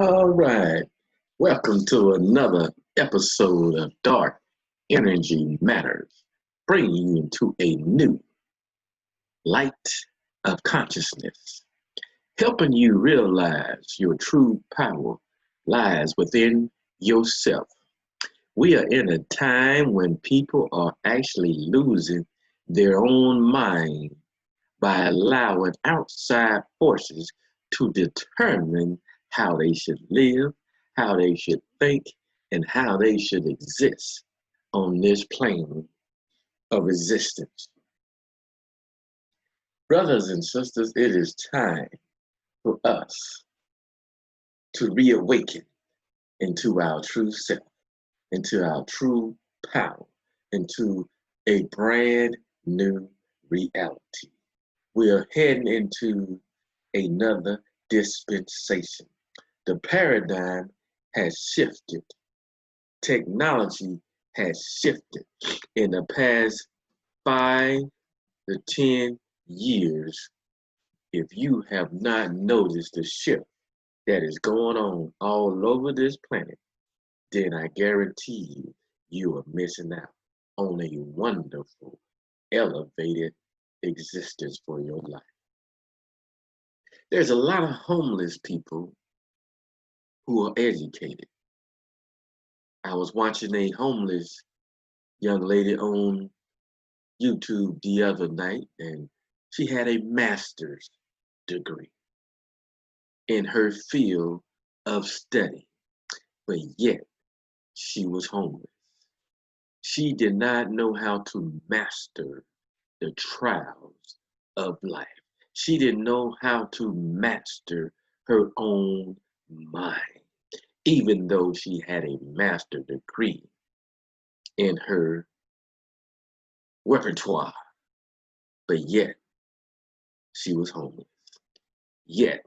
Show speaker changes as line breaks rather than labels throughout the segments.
All right. Welcome to another episode of Dark Energy Matters, bringing you into a new light of consciousness, helping you realize your true power lies within yourself. We are in a time when people are actually losing their own mind by allowing outside forces to determine how they should live, how they should think, and how they should exist on this plane of existence. Brothers and sisters, it is time for us to reawaken into our true self, into our true power, into a brand new reality. We are heading into another dispensation. The paradigm has shifted. Technology has shifted. In the past 5 to 10 years, if you have not noticed the shift that is going on all over this planet, then I guarantee you are missing out on a wonderful, elevated existence for your life. There's a lot of homeless people who are educated. I was watching a homeless young lady on YouTube the other night, and she had a master's degree in her field of study, but yet she was homeless. She did not know how to master the trials of life. She didn't know how to master her own mind, even though she had a master's degree in her repertoire, but yet she was homeless. Yet,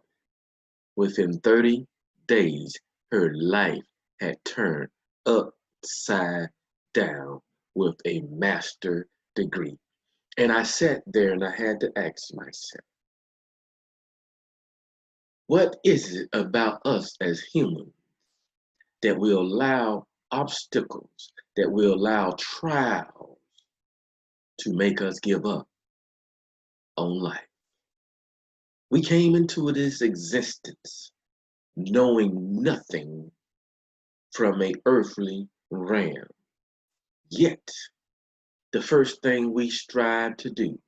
within 30 days, her life had turned upside down with a master degree. And I sat there and I had to ask myself, what is it about us as humans that will allow obstacles, that will allow trials to make us give up on life? We came into this existence knowing nothing from an earthly realm. Yet, the first thing we strive to do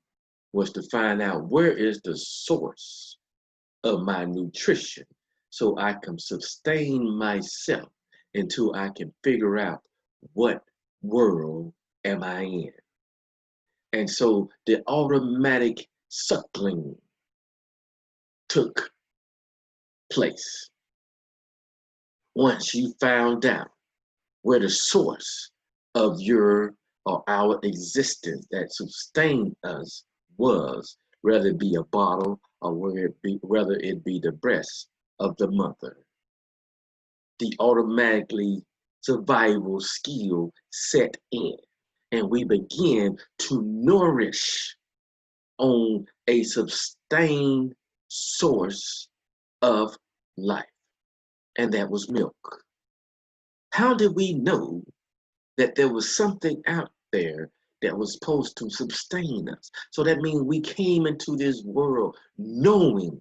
was to find out where is the source of my nutrition so I can sustain myself until I can figure out what world am I in. And so the automatic suckling took place. Once you found out where the source of your or our existence that sustained us was, whether it be a bottle or whether it be the breast of the mother, the automatically survival skill set in, and we begin to nourish on a sustained source of life, and that was milk. How did we know that there was something out there that was supposed to sustain us? So that means we came into this world knowing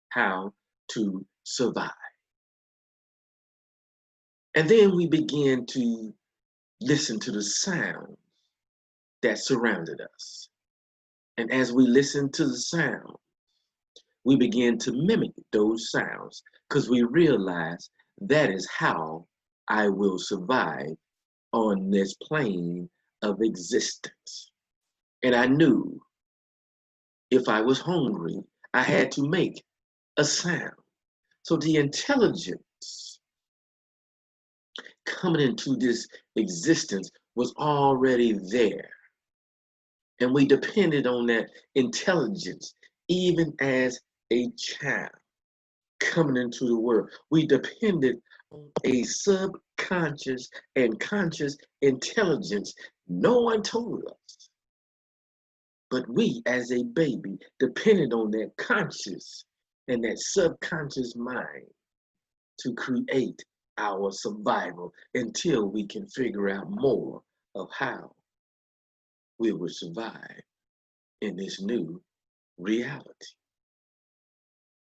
how to survive. And then we began to listen to the sounds that surrounded us. And as we listened to the sound, we began to mimic those sounds because we realized that is how I will survive on this plane of existence. And I knew if I was hungry, I had to make a sound. So the intelligence coming into this existence was already there. And we depended on that intelligence even as a child coming into the world. We depended on a subconscious and conscious intelligence. No one told us. But we, as a baby, depended on that conscious and that subconscious mind to create our survival until we can figure out more of how we will survive in this new reality.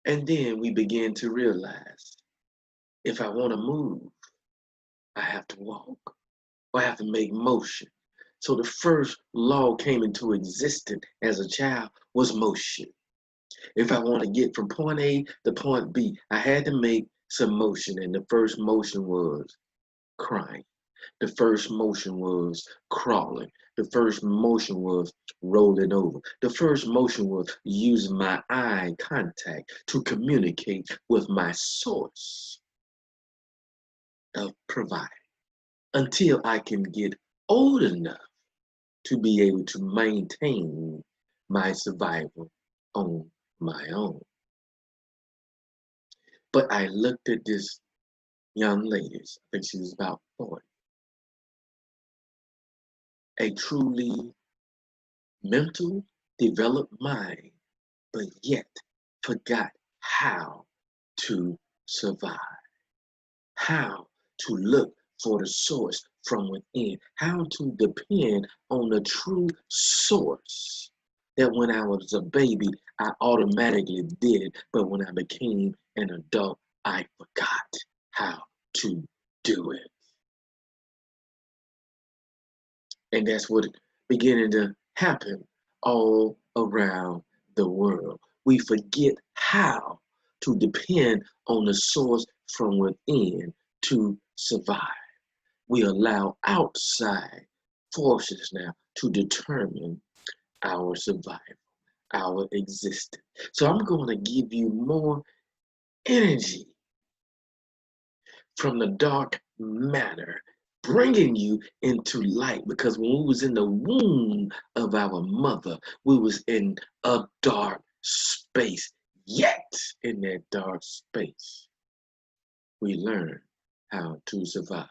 And then we begin to realize if I want to move, I have to walk or I have to make motion. So the first law came into existence as a child was motion. If I want to get from point A to point B, I had to make some motion. And the first motion was crying. The first motion was crawling. The first motion was rolling over. The first motion was using my eye contact to communicate with my source of providing until I can get old enough to be able to maintain my survival on my own. But I looked at this young lady, I think she was about 40, a truly mental developed mind, but yet forgot how to survive, how to look for the source from within, how to depend on the true source. That when I was a baby, I automatically did, but when I became an adult, I forgot how to do it. And that's what beginning to happen all around the world. We forget how to depend on the source from within to survive. We allow outside forces now to determine our survival, our existence. So I'm going to give you more energy from the dark matter, bringing you into light, because when we was in the womb of our mother, we was in a dark space. Yet in that dark space, we learn how to survive.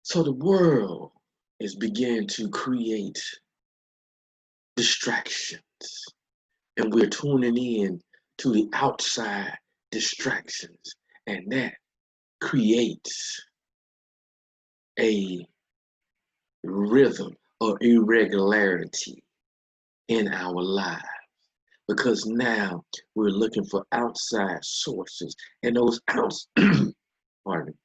So the world is beginning to create distractions, and we're tuning in to the outside distractions, and that creates a rhythm or irregularity in our lives, because now we're looking for outside sources, and pardon,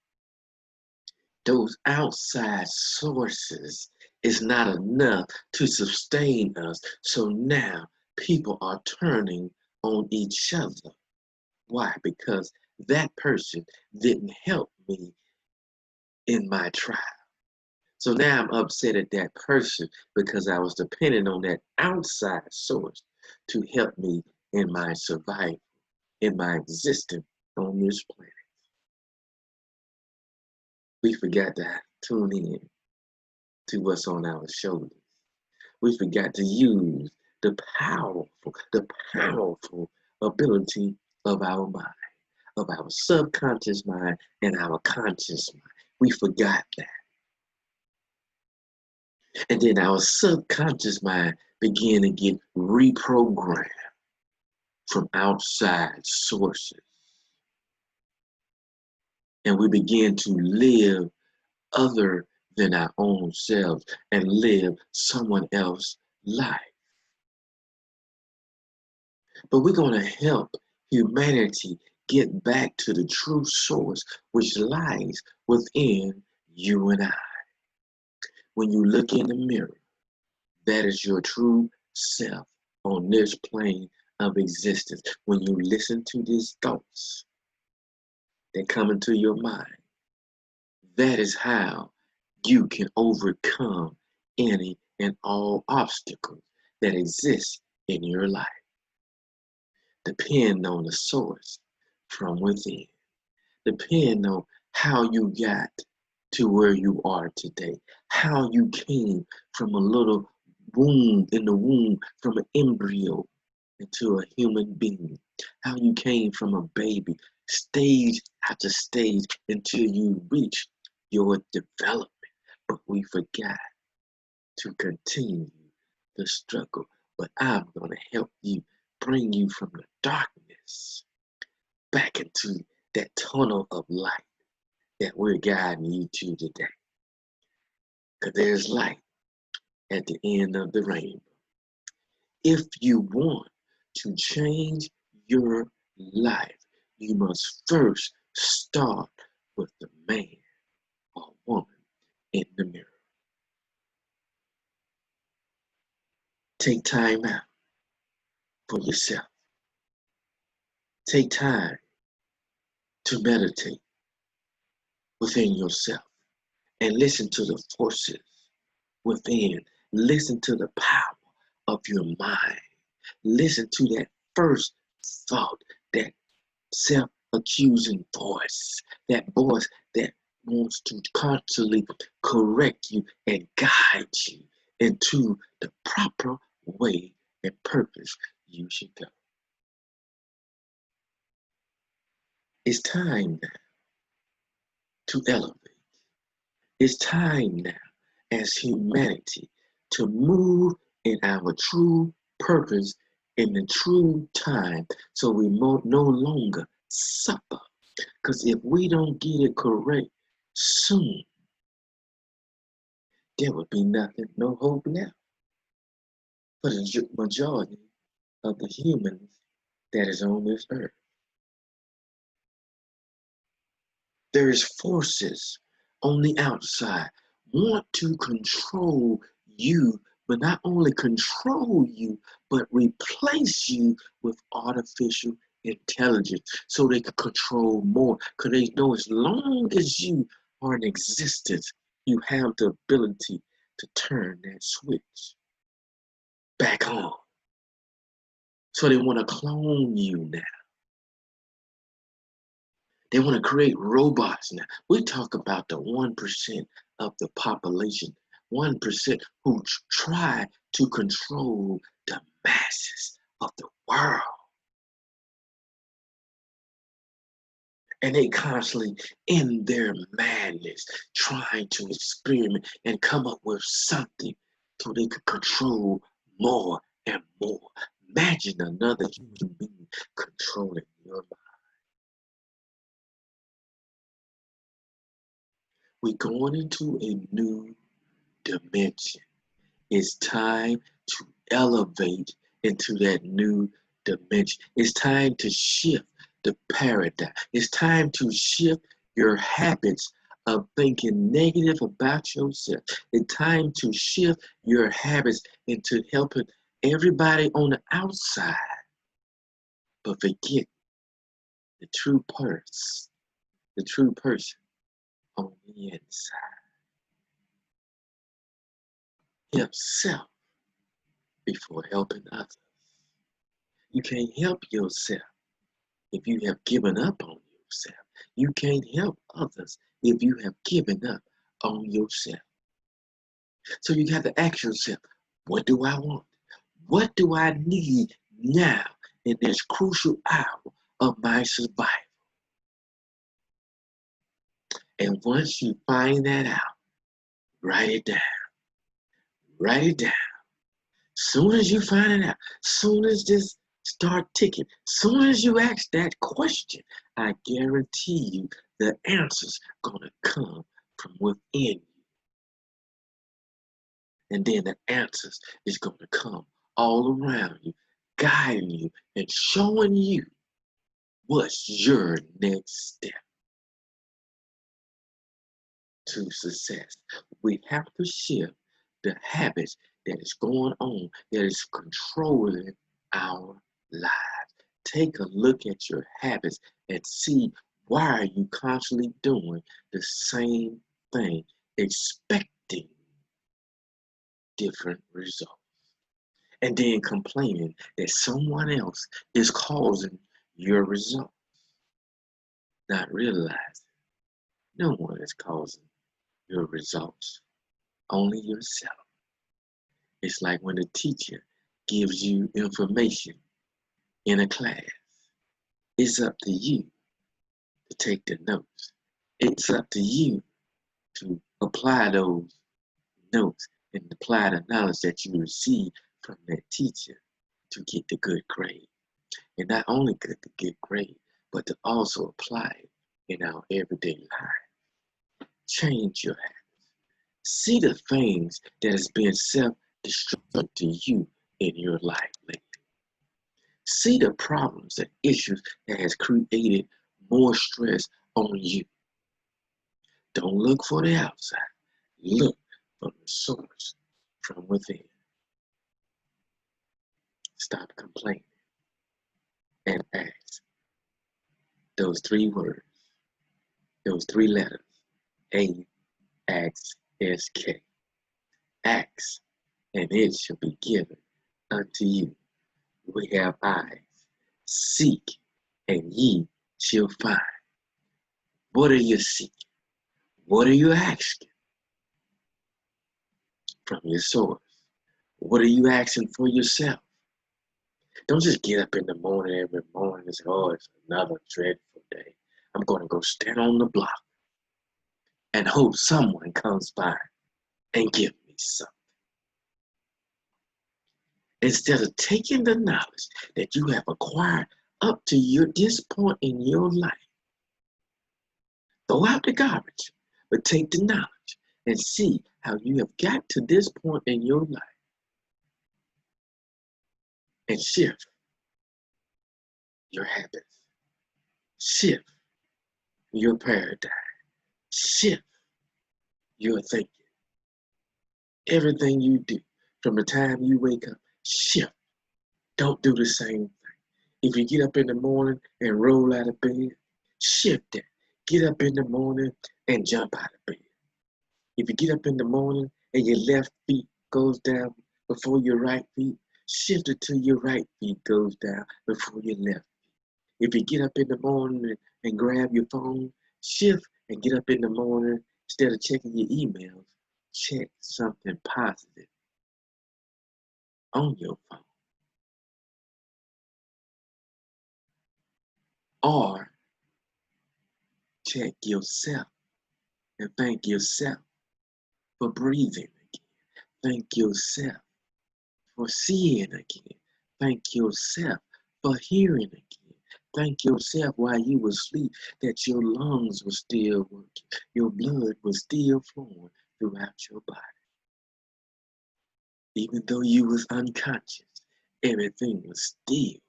those outside sources is not enough to sustain us. So now people are turning on each other. Why? Because that person didn't help me in my trial. So now I'm upset at that person because I was depending on that outside source to help me in my survival, in my existence on this planet. We forgot to tune in to what's on our shoulders. We forgot to use the powerful ability of our mind, of our subconscious mind and our conscious mind. We forgot that. And then our subconscious mind began to get reprogrammed from outside sources. And we begin to live other than our own selves and live someone else's life. But we're going to help humanity get back to the true source, which lies within you and I. When you look in the mirror, that is your true self on this plane of existence. When you listen to these thoughts that come into your mind, that is how you can overcome any and all obstacles that exist in your life. Depend on the source from within. Depend on how you got to where you are today, how you came from a little womb, in the womb, from an embryo into a human being, how you came from a baby, stage after stage until you reach your development. But we forgot to continue the struggle. But I'm going to help you, bring you from the darkness back into that tunnel of light that we're guiding you to today. Because there's light at the end of the rainbow. If you want to change your life, you must first start with the man or woman in the mirror. Take time out for yourself. Take time to meditate within yourself and listen to the forces within. Listen to the power of your mind. Listen to that first thought, that self-accusing voice, that voice that wants to constantly correct you and guide you into the proper way and purpose you should go. It's time now to elevate. It's time now as humanity to move in our true purpose in the true time, so we no longer suffer. Because if we don't get it correct soon, there would be nothing, no hope left for the majority of the humans that is on this earth. There is forces on the outside want to control you, but not only control you, but replace you with artificial intelligence so they can control more. Because they know as long as you are in existence, you have the ability to turn that switch back on. So they want to clone you now. They want to create robots now. We talk about the 1% of the population, 1% who try to control the masses of the world. And they constantly, in their madness, trying to experiment and come up with something so they could control more and more. Imagine another human being controlling your mind. We're going into a new dimension. It's time to elevate into that new dimension. It's time to shift the paradigm. It's time to shift your habits of thinking negative about yourself. It's time to shift your habits into helping everybody on the outside, but forget the true person on the inside. Help self before helping others. You can't help yourself if you have given up on yourself. You can't help others if you have given up on yourself. So you have to ask yourself, what do I want? What do I need now in this crucial hour of my survival? And once you find that out, write it down. Write it down. Soon as you find it out, soon as this start ticking, soon as you ask that question, I guarantee you the answer's gonna come from within you. And then the answers is gonna come all around you, guiding you and showing you what's your next step to success. We have to shift the habits that is going on, that is controlling our lives. Take a look at your habits and see, why are you constantly doing the same thing, expecting different results, and then complaining that someone else is causing your results, not realizing no one is causing your results, only yourself. It's like when a teacher gives you information in a class. It's up to you to take the notes. It's up to you to apply those notes and apply the knowledge that you receive from that teacher to get the good grade. And not only get the good grade, but to also apply it in our everyday life. Change your habits. See the things that has been self-destructive to you in your life lately. See the problems and issues that has created more stress on you. Don't look for the outside. Look for the source from within. Stop complaining and ask. Those 3 words, those 3 letters, A-X-S-K. Ask, and it shall be given unto you. We have eyes. Seek, and ye shall find. What are you seeking? What are you asking? From your source. What are you asking for yourself? Don't just get up in the morning every morning and say, oh, it's another dreadful day. I'm going to go stand on the block and hope someone comes by and give me something. Instead of taking the knowledge that you have acquired up to this point in your life, throw out the garbage, but take the knowledge and see how you have got to this point in your life and shift your habits, shift your paradigm, shift your thinking. Everything you do from the time you wake up, shift. Don't do the same thing. If you get up in the morning and roll out of bed, shift that. Get up in the morning and jump out of bed. If you get up in the morning and your left feet goes down before your right feet, shift it till your right feet goes down before your left feet. If you get up in the morning and grab your phone, shift and get up in the morning, instead of checking your emails, check something positive on your phone. Or check yourself and thank yourself for breathing again. Thank yourself for seeing again. Thank yourself for hearing again. Thank yourself while you were asleep that your lungs were still working. Your blood was still flowing throughout your body. Even though you was unconscious, everything was still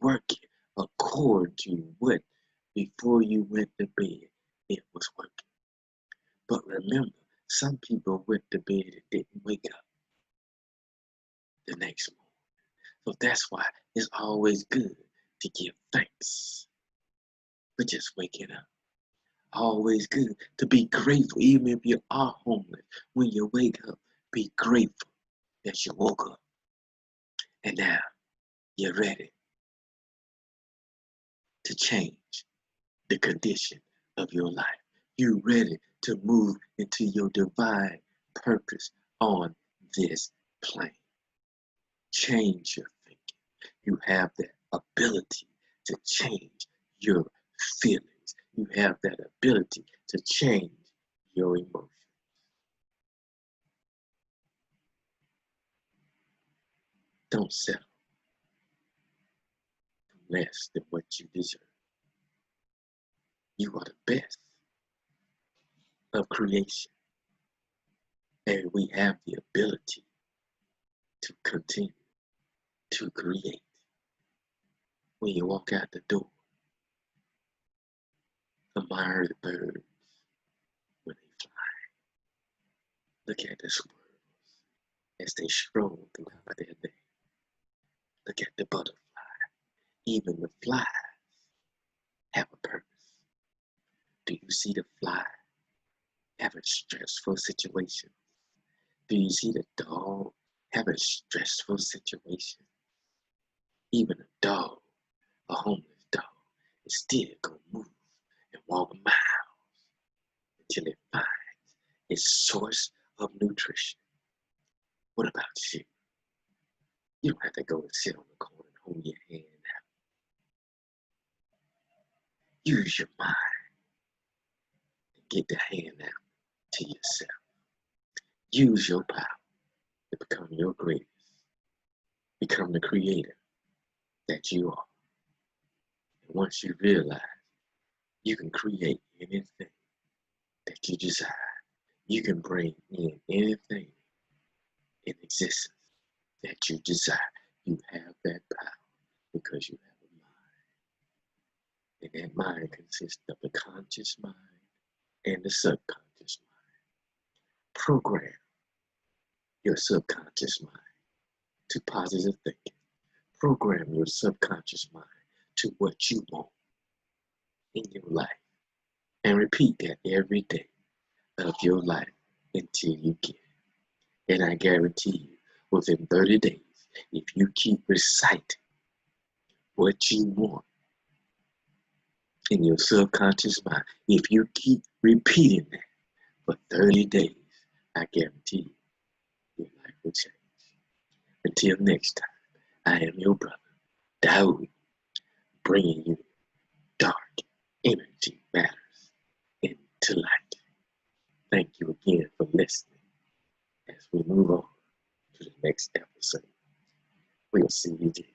working according to what before you went to bed, it was working. But remember, some people went to bed and didn't wake up the next morning. So that's why it's always good to give thanks for just waking up. Always good to be grateful, even if you are homeless. When you wake up, be grateful that you woke up. And now you're ready to change the condition of your life. You're ready to move into your divine purpose on this plane. Change your thinking. You have that ability to change your feelings. You have that ability to change your emotions. Don't settle for less than what you deserve. You are the best of creation, and we have the ability to continue to create. When you walk out the door, admire the birds when they fly. Look at the squirrels as they stroll throughout their day. Look at the butterfly. Even the flies have a purpose. Do you see the fly having stressful situations? Do you see the dog having stressful situations? Even a dog, a homeless dog, is still gonna move and walk miles until it finds its source of nutrition. What about you? You don't have to go and sit on the corner and hold your hand out. Use your mind and get the hand out to yourself. Use your power to become your greatest. Become the creator that you are. once you realize you can create anything that you desire, you can bring in anything in existence that you desire. You have that power because you have a mind. And that mind consists of the conscious mind and the subconscious mind. Program your subconscious mind to positive thinking. Program your subconscious mind to what you want in your life. And repeat that every day of your life until you get it. And I guarantee you, within 30 days, if you keep reciting what you want in your subconscious mind, if you keep repeating that for 30 days, I guarantee you, your life will change. Until next time, I am your brother, Daoud, bringing you dark energy matters into light. Thank you again for listening as we move on to the next episode. We'll see you then.